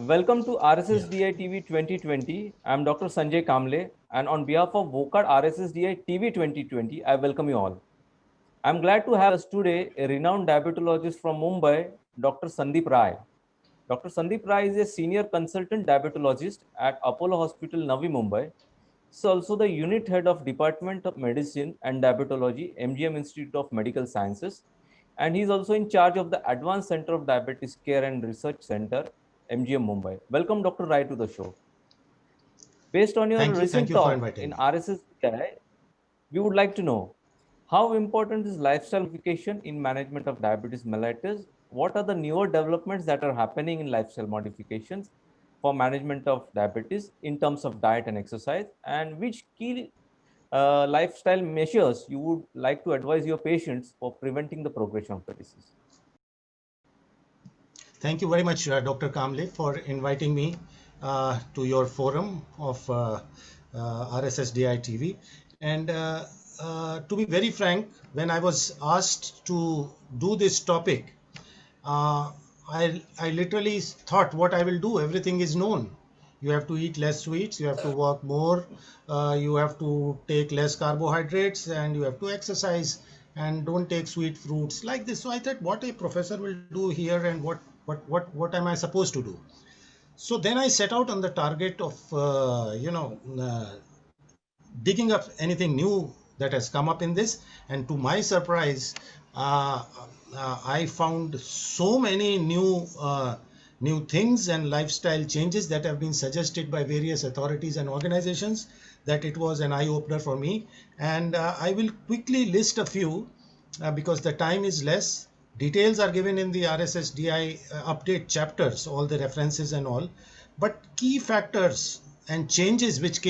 Welcome to Yeah. RSSDI TV 2020. I'm Dr. Sanjay Kamble, and on behalf of VOCAD RSSDI TV 2020, I welcome you all. I'm glad to have us today a renowned diabetologist from Mumbai, Dr. Sandeep Rai. Dr. Sandeep Rai is a senior consultant diabetologist at Apollo Hospital, Navi Mumbai. He's also the unit head of Department of Medicine and Diabetology, MGM Institute of Medical Sciences, and he's also in charge of the Advanced Center of Diabetes Care and Research Center, MGM Mumbai. Welcome, Dr. Rai, to the show. Based on your Thank you. Thank recent you for talk inviting in me. RSSDI, we would like to know how important is lifestyle modification in management of diabetes mellitus? What are the newer developments that are happening in lifestyle modifications for management of diabetes in terms of diet and exercise? And which key lifestyle measures you would like to advise your patients for preventing the progression of the disease? Thank you very much, Dr. Kamble, for inviting me to your forum of RSSDI TV. And to be very frank, when I was asked to do this topic, uh, I literally thought what I will do. Everything is known. You have to eat less sweets, you have to walk more, you have to take less carbohydrates, and you have to exercise and don't take sweet fruits like this. So I thought what a professor will do here and what am I supposed to do? So then I set out on the target of digging up anything new that has come up in this, and to my surprise, uh, I found so many new things and lifestyle changes that have been suggested by various authorities and organizations that it was an eye opener for me. And I will quickly list a few because the time is less. Details are given in the RSSDI update chapters, all the references and all. But key factors and changes which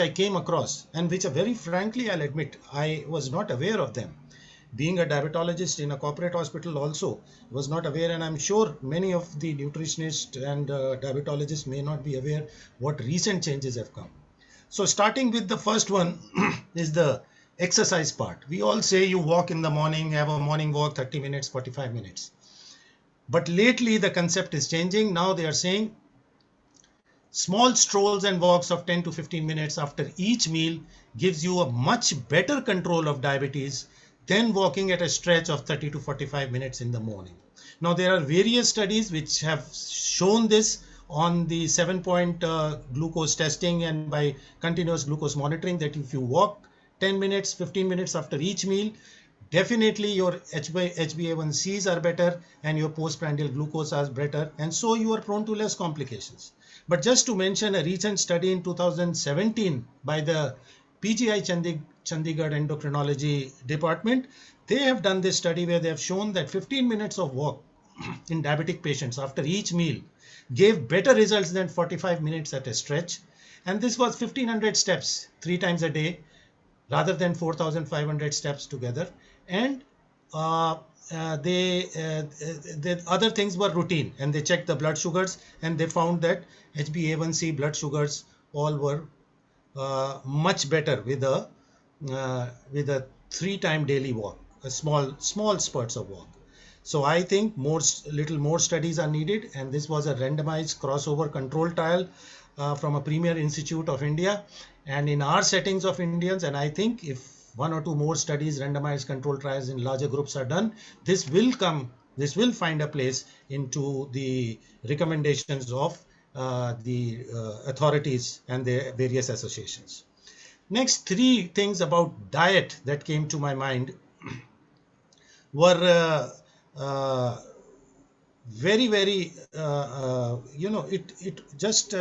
I came across, and which are very frankly, I'll admit, I was not aware of them. Being a diabetologist in a corporate hospital also was not aware, and I'm sure many of the nutritionists and diabetologists may not be aware what recent changes have come. So starting with the first one is the exercise part. We all say you walk in the morning, have a morning walk, 30 minutes, 45 minutes. But lately the concept is changing. Now they are saying small strolls and walks of 10 to 15 minutes after each meal gives you a much better control of diabetes than walking at a stretch of 30 to 45 minutes in the morning. Now, there are various studies which have shown this on the 7-point glucose testing and by continuous glucose monitoring, that if you walk 10 minutes, 15 minutes after each meal, definitely your HbA1cs are better and your postprandial glucose are better, and so you are prone to less complications. But just to mention a recent study in 2017 by the PGI Chandigarh Endocrinology Department, they have done this study where they have shown that 15 minutes of walk in diabetic patients after each meal gave better results than 45 minutes at a stretch. And this was 1500 steps 3 times a day rather than 4,500 steps together. And uh, the other things were routine, and they checked the blood sugars and they found that HbA1c blood sugars all were much better with a 3 time daily walk, a small spurts of walk. So I think little more studies are needed, and this was a randomized crossover control trial from a premier institute of India and in our settings of Indians. And I think if one or two more studies, randomized control trials in larger groups are done, this will find a place into the recommendations of the authorities and the various associations. Next, three things about diet that came to my mind were very it just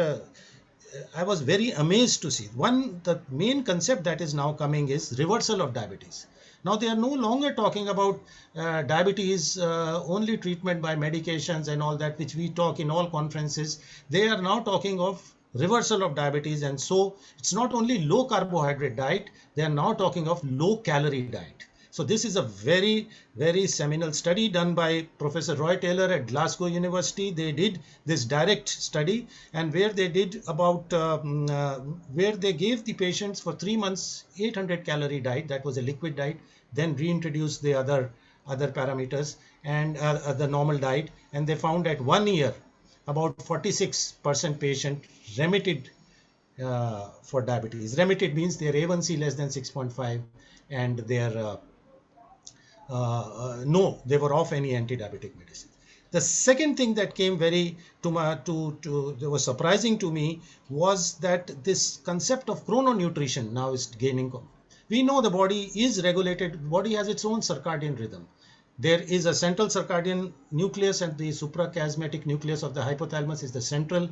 I was very amazed to see. One, the main concept that is now coming is reversal of diabetes. Now they are no longer talking about diabetes only treatment by medications and all that, which we talk in all conferences. They are now talking of reversal of diabetes, and so it's not only low carbohydrate diet, they are now talking of low calorie diet. So this is a very seminal study done by Professor Roy Taylor at Glasgow University. They did this direct study, and where they did where they gave the patients for 3 months 800 calorie diet, that was a liquid diet, then reintroduced the other parameters and the normal diet, and they found at 1 year about 46% patient remitted for diabetes. Remitted means their A1C less than 6.5 and their no, they were off any anti-diabetic medicine. The second thing that came very that was surprising to me was that this concept of chrononutrition now is gaining. We know the body is regulated. Body has its own circadian rhythm. There is a central circadian nucleus, and the suprachiasmatic nucleus of the hypothalamus is the central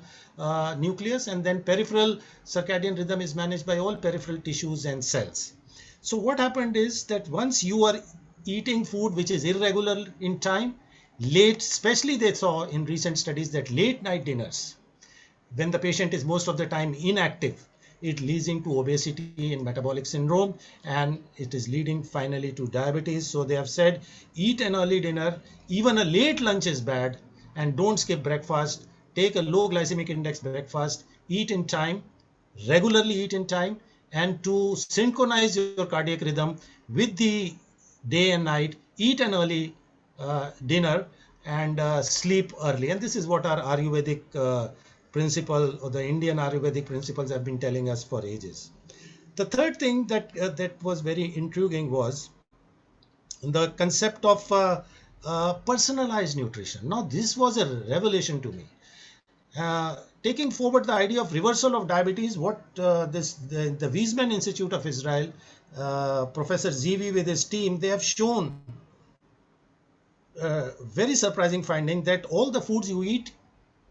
nucleus, and then peripheral circadian rhythm is managed by all peripheral tissues and cells. So what happened is that once you are eating food which is irregular in time, late, especially they saw in recent studies that late night dinners, when the patient is most of the time inactive, it leading to obesity and metabolic syndrome, and it is leading finally to diabetes. So they have said eat an early dinner, even a late lunch is bad, and don't skip breakfast. Take a low glycemic index breakfast, eat in time, regularly eat in time, and to synchronize your cardiac rhythm with the day and night, eat an early dinner and sleep early. And this is what our Ayurvedic principle, or the Indian Ayurvedic principles, have been telling us for ages. The third thing that was very intriguing was the concept of personalized nutrition. Now, this was a revelation to me. Taking forward the idea of reversal of diabetes, what the Weizmann Institute of Israel, Professor Zivi with his team, they have shown very surprising finding that all the foods you eat,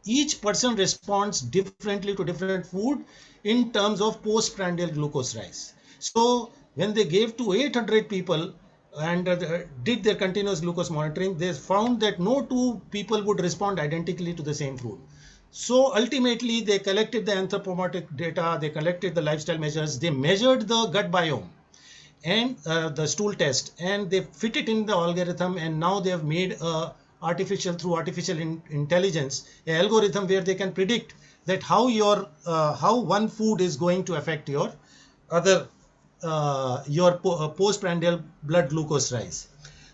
each person responds differently to different food in terms of postprandial glucose rise. So when they gave to 800 people and did their continuous glucose monitoring, they found that no two people would respond identically to the same food. So ultimately they collected the anthropometric data, they collected the lifestyle measures, they measured the gut biome and the stool test, and they fit it in the algorithm, and now they have made through artificial intelligence an algorithm where they can predict that how one food is going to affect your other postprandial blood glucose rise.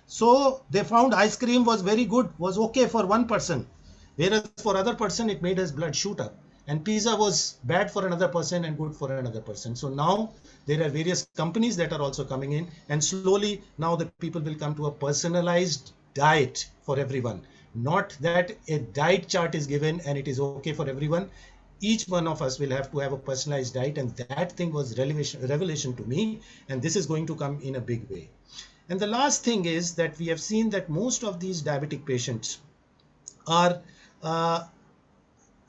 So they found ice cream was very good, was okay for one person, whereas for other person it made his blood shoot up, and pizza was bad for another person and good for another person. So now there are various companies that are also coming in, and slowly now the people will come to a personalized diet for everyone. Not that a diet chart is given and it is okay for everyone. Each one of us will have to have a personalized diet, and that thing was revelation to me, and this is going to come in a big way. And the last thing is that we have seen that most of these diabetic patients are uh,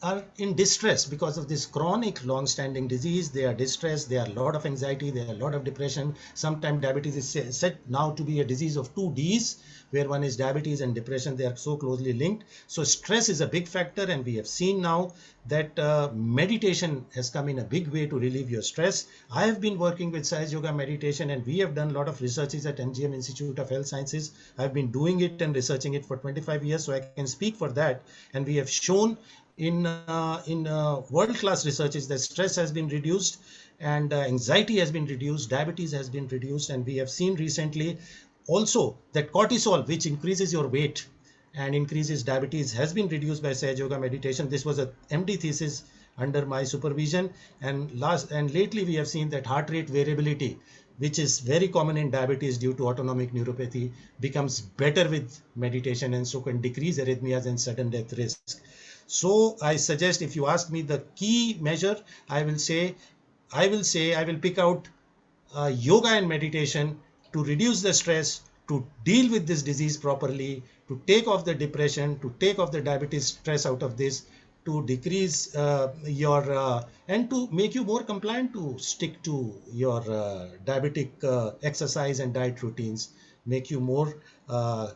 are in distress because of this chronic long-standing disease. They are distressed, they are a lot of anxiety, they are a lot of depression. Sometimes diabetes is said now to be a disease of two Ds, where one is diabetes and depression. They are so closely linked. So stress is a big factor, and we have seen now that meditation has come in a big way to relieve your stress. I have been working with Sahaj Yoga meditation, and we have done a lot of researches at MGM Institute of Health Sciences. I've been doing it and researching it for 25 years, so I can speak for that. And we have shown in world-class researches that stress has been reduced, and anxiety has been reduced, diabetes has been reduced, and we have seen recently also that cortisol, which increases your weight and increases diabetes, has been reduced by Sahaj Yoga meditation. This was a MD thesis under my supervision, and lately we have seen that heart rate variability, which is very common in diabetes due to autonomic neuropathy, becomes better with meditation, and so can decrease arrhythmias and sudden death risk. So I suggest, if you ask me the key measure, I will pick out yoga and meditation to reduce the stress, to deal with this disease properly, to take off the depression, to take off the diabetes stress out of this, to decrease and to make you more compliant to stick to your diabetic exercise and diet routines, make you more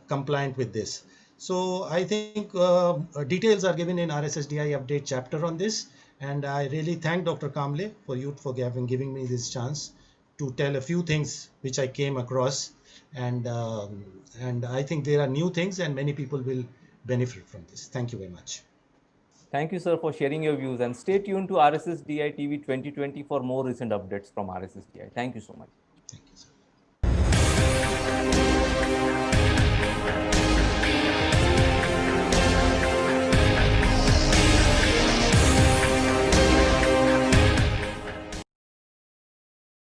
compliant with this. So I think details are given in RSSDI update chapter on this, and I really thank Dr. Kamble for giving me this chance to tell a few things which I came across, and I think there are new things and many people will benefit from this. Thank you very much. Thank you, sir, for sharing your views, and stay tuned to RSSDI TV 2020 for more recent updates from RSSDI. Thank you so much.